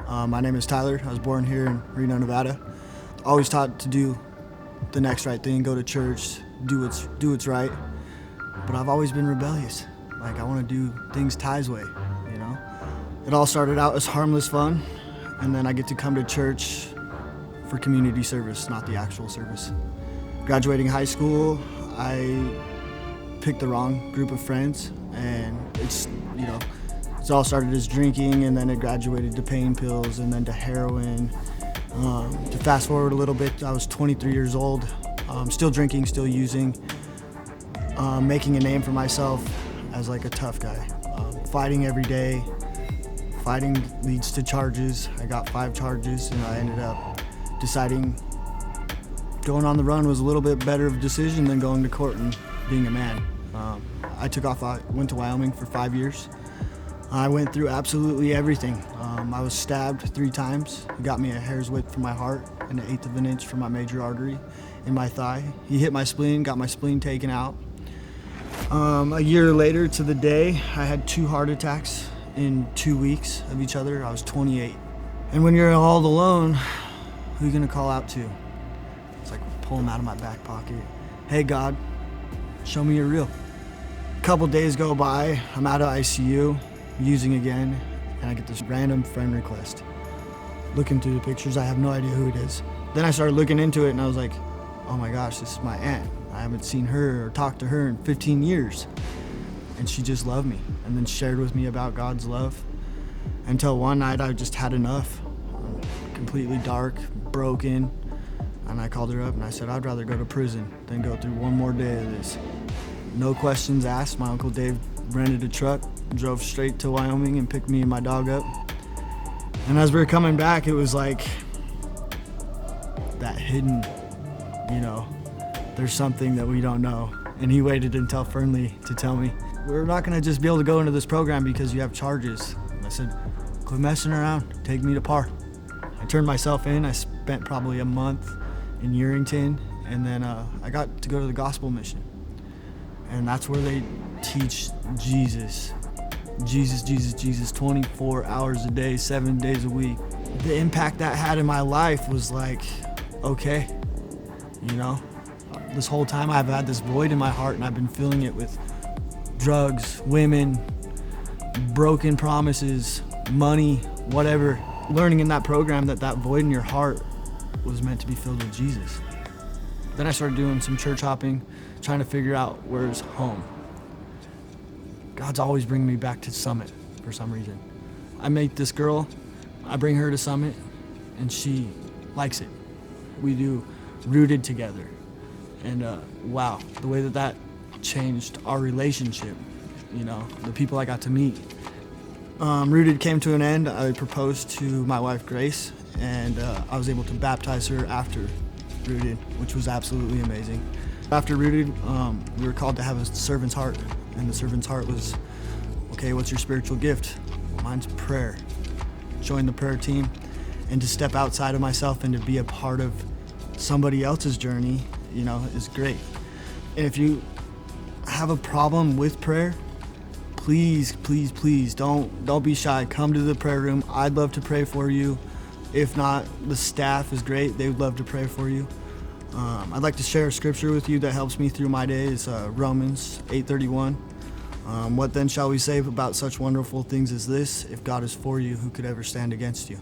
My name is Tyler. I was born here in Reno, Nevada. Always taught to do the next right thing, go to church, do what's right. But I've always been rebellious. Like, I want to do things Ty's way, you know? It all started out as harmless fun, and then I get to come to church for community service, not the actual service. Graduating high school, I picked the wrong group of friends, and it's all started as drinking, and then it graduated to pain pills, and then to heroin. To fast forward a little bit, I was 23 years old, still drinking, still using, making a name for myself as like a tough guy, fighting every day. Fighting leads to charges. I got 5 charges, and I ended up deciding going on the run was a little bit better of a decision than going to court and being a man. I took off, I went to Wyoming for 5 years. I went through absolutely everything. I was stabbed 3 times. He got me a hair's width from my heart and 1/8 of an inch from my major artery in my thigh. He hit my spleen, got my spleen taken out. A year later to the day, I had 2 heart attacks in 2 weeks of each other. I was 28. And when you're all alone, who are you gonna call out to? It's like pulling them out of my back pocket. Hey God, show me you're real. A couple days go by, I'm out of ICU, using again, and I get this random friend request. Looking through the pictures, I have no idea who it is. Then I started looking into it, and I was like, oh my gosh, this is my aunt. I haven't seen her or talked to her in 15 years. And she just loved me, and then shared with me about God's love. Until one night I just had enough. Completely dark, broken, and I called her up and I said, I'd rather go to prison than go through one more day of this. No questions asked. My Uncle Dave rented a truck, drove straight to Wyoming and picked me and my dog up. And as we were coming back, it was like that hidden, there's something that we don't know. And he waited until Fernley to tell me, we're not gonna just be able to go into this program because you have charges. And I said, quit messing around, take me to PAR. I turned myself in. I spent probably a month in Yerington, and then I got to go to the gospel mission. And that's where they teach Jesus. Jesus, 24 hours a day, 7 days a week. The impact that had in my life was like, okay, this whole time I've had this void in my heart, and I've been filling it with drugs, women, broken promises, money, whatever. Learning in that program that void in your heart was meant to be filled with Jesus. Then I started doing some church hopping, trying to figure out where's home. God's always bringing me back to Summit for some reason. I meet this girl, I bring her to Summit, and she likes it. We do Rooted together. And wow, the way that changed our relationship, the people I got to meet. Rooted came to an end. I proposed to my wife, Grace, and I was able to baptize her after Rooted, which was absolutely amazing. After Rooted, we were called to have a servant's heart, and the servant's heart was, okay, what's your spiritual gift? Mine's prayer. Join the prayer team, and to step outside of myself and to be a part of somebody else's journey, is great. And if you have a problem with prayer, please don't be shy. Come to the prayer room. I'd love to pray for you. If not, the staff is great. They would love to pray for you. I'd like to share a scripture with you that helps me through my day. It's Romans 8:31. What then shall we say about such wonderful things as this? If God is for you, who could ever stand against you?